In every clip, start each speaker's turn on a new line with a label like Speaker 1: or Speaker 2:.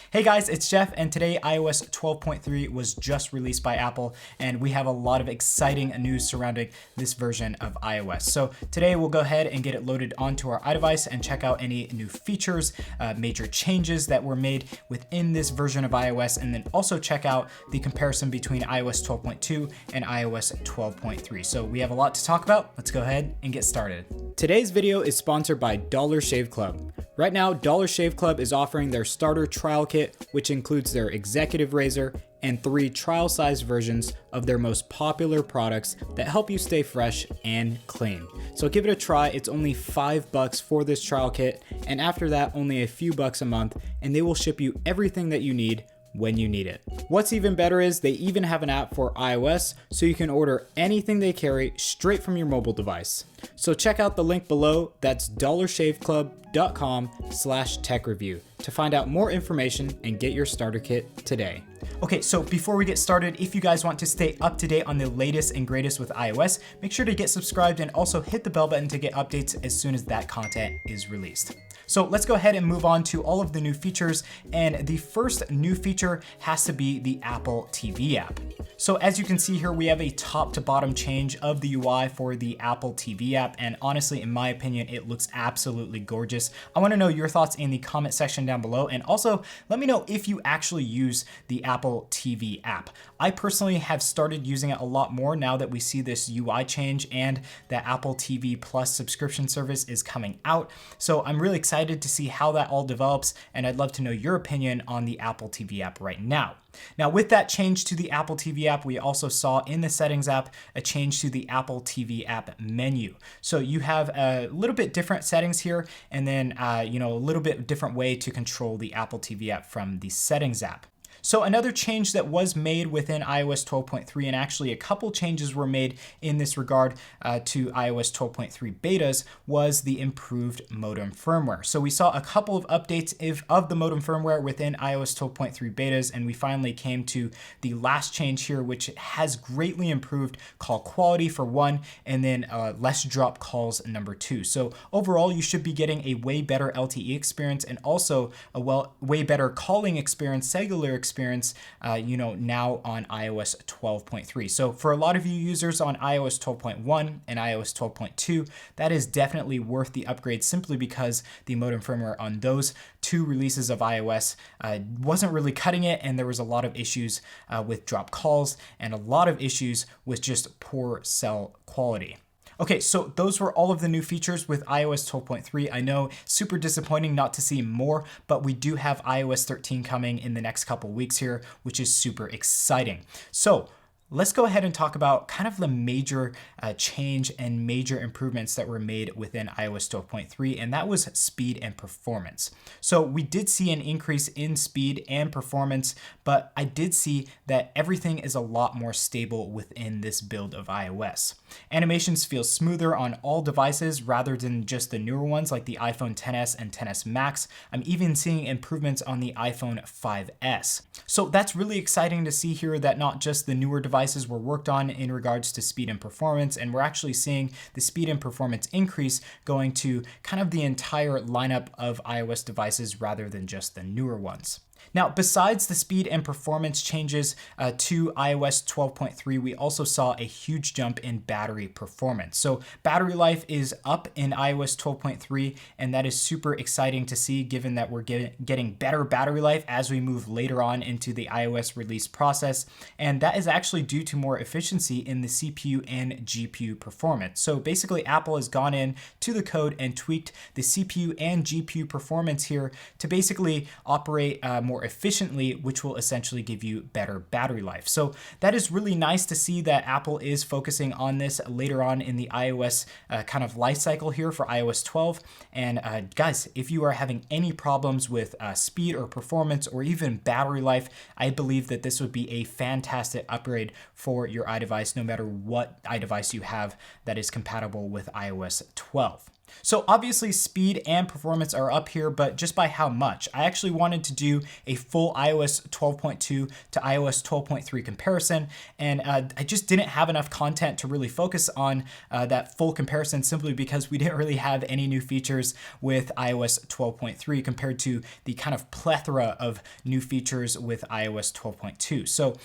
Speaker 1: Hey guys, it's Jeff, and today iOS 12.3 was just released by Apple, and we have a lot of exciting news surrounding this version of iOS. So today we'll go ahead and get it loaded onto our iDevice and check out any new features, major changes that were made within this version of iOS, and then also check out the comparison between iOS 12.2 and iOS 12.3. So we have a lot to talk about. Let's go ahead and get started. Today's video is sponsored by Dollar Shave Club. Right now, Dollar Shave Club is offering their starter trial kit, which includes their executive razor and 3 trial-sized versions of their most popular products that help you stay fresh and clean. So give it a try. It's only $5 for this trial kit, and after that, only a few bucks a month, and they will ship you everything that you need when you need it. What's even better is they even have an app for iOS, so you can order anything they carry straight from your mobile device. So check out the link below. That's dollarshaveclub.com/tech-review to find out more information and get your starter kit today. Okay, so before we get started, if you guys want to stay up to date on the latest and greatest with iOS, make sure to get subscribed and also hit the bell button to get updates as soon as that content is released. So let's go ahead and move on to all of the new features. And the first new feature has to be the Apple TV app. So as you can see here, we have a top to bottom change of the UI for the Apple TV app. And honestly, in my opinion, it looks absolutely gorgeous. I want to know your thoughts in the comment section down below. And also let me know if you actually use the Apple TV app. I personally have started using it a lot more now that we see this UI change and the Apple TV Plus subscription service is coming out. So I'm really excited to see how that all develops, and I'd love to know your opinion on the Apple TV app right now. Now, with that change to the Apple TV app, we also saw in the settings app a change to the Apple TV app menu. So you have a little bit different settings here, and then a little bit different way to control the Apple TV app from the settings app. So another change that was made within iOS 12.3, and actually a couple changes were made in this regard to iOS 12.3 betas, was the improved modem firmware. So we saw a couple of updates of the modem firmware within iOS 12.3 betas, and we finally came to the last change here, which has greatly improved call quality for one, and then less drop calls number 2. So overall, you should be getting a way better LTE experience and also a way better calling experience, cellular experience, now on iOS 12.3. So for a lot of you users on iOS 12.1 and iOS 12.2, that is definitely worth the upgrade simply because the modem firmware on those 2 releases of iOS wasn't really cutting it, and there was a lot of issues with drop calls and a lot of issues with just poor cell quality. Okay, so those were all of the new features with iOS 12.3. I know, super disappointing not to see more, but we do have iOS 13 coming in the next couple weeks here, which is super exciting. So let's go ahead and talk about kind of the major change and major improvements that were made within iOS 12.3, and that was speed and performance. So we did see an increase in speed and performance, but I did see that everything is a lot more stable within this build of iOS. Animations feel smoother on all devices rather than just the newer ones like the iPhone XS and XS Max. I'm even seeing improvements on the iPhone 5S. So that's really exciting to see here that not just the newer devices were worked on in regards to speed and performance, and we're actually seeing the speed and performance increase going to kind of the entire lineup of iOS devices rather than just the newer ones. Now, besides the speed and performance changes to iOS 12.3, we also saw a huge jump in battery performance. So battery life is up in iOS 12.3, and that is super exciting to see given that we're getting better battery life as we move later on into the iOS release process. And that is actually due to more efficiency in the CPU and GPU performance. So basically, Apple has gone in to the code and tweaked the CPU and GPU performance here to basically operate more efficiently, which will essentially give you better battery life. So that is really nice to see that Apple is focusing on this later on in the iOS kind of life cycle here for iOS 12. And guys, if you are having any problems with speed or performance or even battery life, I believe that this would be a fantastic upgrade for your iDevice, no matter what iDevice you have that is compatible with iOS 12. So obviously speed and performance are up here, but just by how much? I actually wanted to do a full iOS 12.2 to iOS 12.3 comparison, and I just didn't have enough content to really focus on that full comparison, simply because we didn't really have any new features with iOS 12.3 compared to the kind of plethora of new features with iOS 12.2. So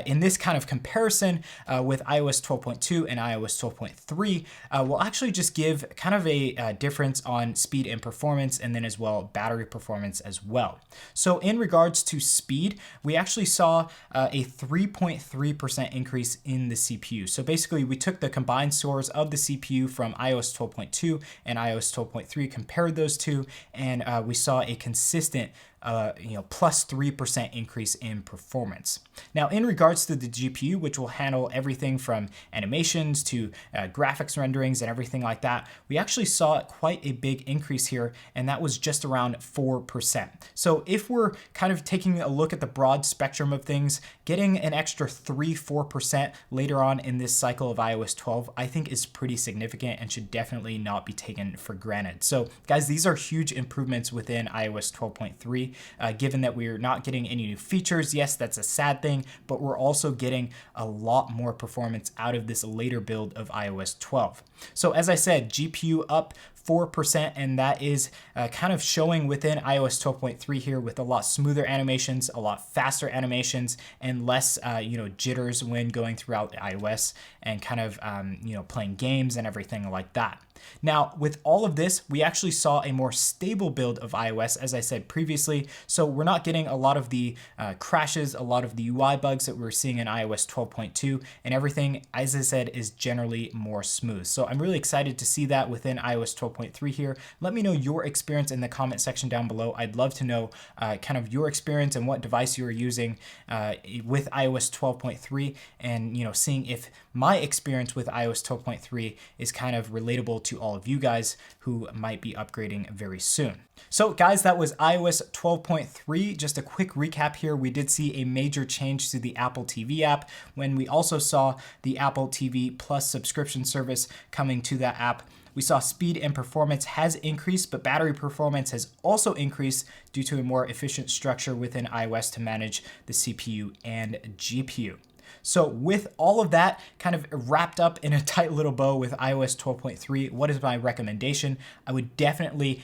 Speaker 1: in this kind of comparison with iOS 12.2 and iOS 12.3, we'll actually just give kind of a difference on speed and performance, and then as well battery performance as well. So in regards to speed, we actually saw a 3.3% increase in the CPU. So basically we took the combined scores of the CPU from iOS 12.2 and iOS 12.3, compared those two, and we saw a consistent plus 3% increase in performance. Now, in regards to the GPU, which will handle everything from animations to graphics renderings and everything like that, we actually saw quite a big increase here, and that was just around 4%. So if we're kind of taking a look at the broad spectrum of things, getting an extra 3-4% later on in this cycle of iOS 12, I think is pretty significant and should definitely not be taken for granted. So guys, these are huge improvements within iOS 12.3. Given that we're not getting any new features. Yes, that's a sad thing, but we're also getting a lot more performance out of this later build of iOS 12. So as I said, GPU up 4%, and that is kind of showing within iOS 12.3 here, with a lot smoother animations, a lot faster animations, and less jitters when going throughout iOS and kind of playing games and everything like that. Now, with all of this, we actually saw a more stable build of iOS, as I said previously. So we're not getting a lot of the crashes, a lot of the UI bugs that we're seeing in iOS 12.2, and everything, as I said, is generally more smooth. So I'm really excited to see that within iOS 12.3 here. Let me know your experience in the comment section down below. I'd love to know kind of your experience and what device you are using with iOS 12.3, and seeing if my experience with iOS 12.3 is kind of relatable to all of you guys who might be upgrading very soon. So guys, that was iOS 12.3. Just a quick recap here. We did see a major change to the Apple TV app, when we also saw the Apple TV Plus subscription service coming to that app. We saw speed and performance has increased, but battery performance has also increased due to a more efficient structure within iOS to manage the CPU and GPU. So with all of that kind of wrapped up in a tight little bow with iOS 12.3, what is my recommendation? I would definitely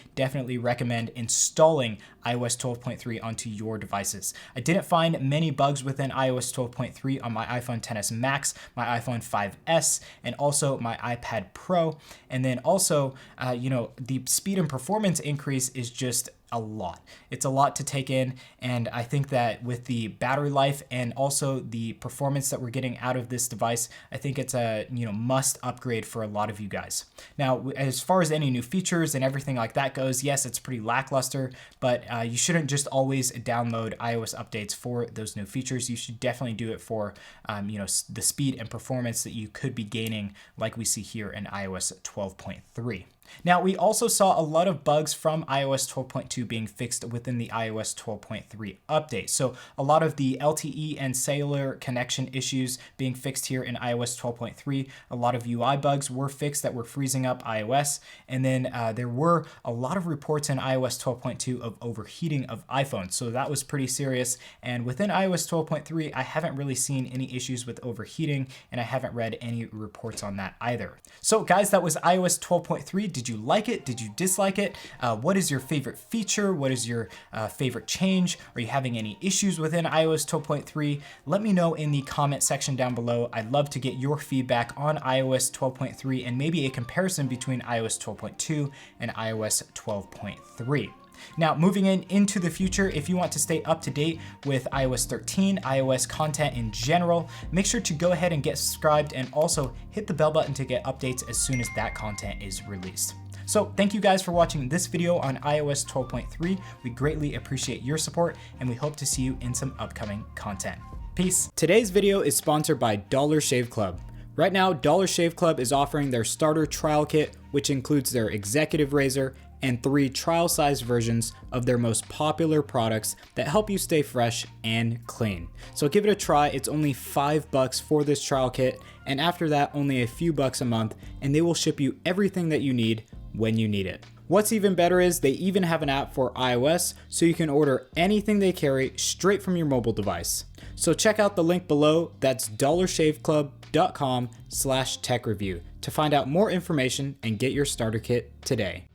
Speaker 1: recommend installing iOS 12.3 onto your devices. I didn't find many bugs within iOS 12.3 on my iPhone XS Max, my iPhone 5S, and also my iPad Pro. And then also, the speed and performance increase is just a lot. It's a lot to take in, and I think that with the battery life and also the performance that we're getting out of this device, I think it's a must upgrade for a lot of you guys. Now, as far as any new features and everything like that goes, yes, it's pretty lackluster, but you shouldn't just always download iOS updates for those new features. You should definitely do it for the speed and performance that you could be gaining, like we see here in iOS 12.3. Now, we also saw a lot of bugs from iOS 12.2 being fixed within the iOS 12.3 update. So a lot of the LTE and cellular connection issues being fixed here in iOS 12.3. A lot of UI bugs were fixed that were freezing up iOS. And then there were a lot of reports in iOS 12.2 of overheating of iPhones. So that was pretty serious. And within iOS 12.3, I haven't really seen any issues with overheating, and I haven't read any reports on that either. So guys, that was iOS 12.3. Did you like it? Did you dislike it? What is your favorite feature? What is your favorite change? Are you having any issues within iOS 12.3? Let me know in the comment section down below. I'd love to get your feedback on iOS 12.3 and maybe a comparison between iOS 12.2 and iOS 12.3. Now, moving into the future, if you want to stay up to date with iOS 13, iOS content in general, make sure to go ahead and get subscribed, and also hit the bell button to get updates as soon as that content is released. So thank you guys for watching this video on iOS 12.3. We greatly appreciate your support, and we hope to see you in some upcoming content. Peace. Today's video is sponsored by Dollar Shave Club. Right now, Dollar Shave Club is offering their starter trial kit, which includes their executive razor and 3 trial-sized versions of their most popular products that help you stay fresh and clean. So give it a try. It's only $5 for this trial kit, and after that, only a few bucks a month, and they will ship you everything that you need when you need it. What's even better is they even have an app for iOS, so you can order anything they carry straight from your mobile device. So check out the link below, that's dollarshaveclub.com/tech review to find out more information and get your starter kit today.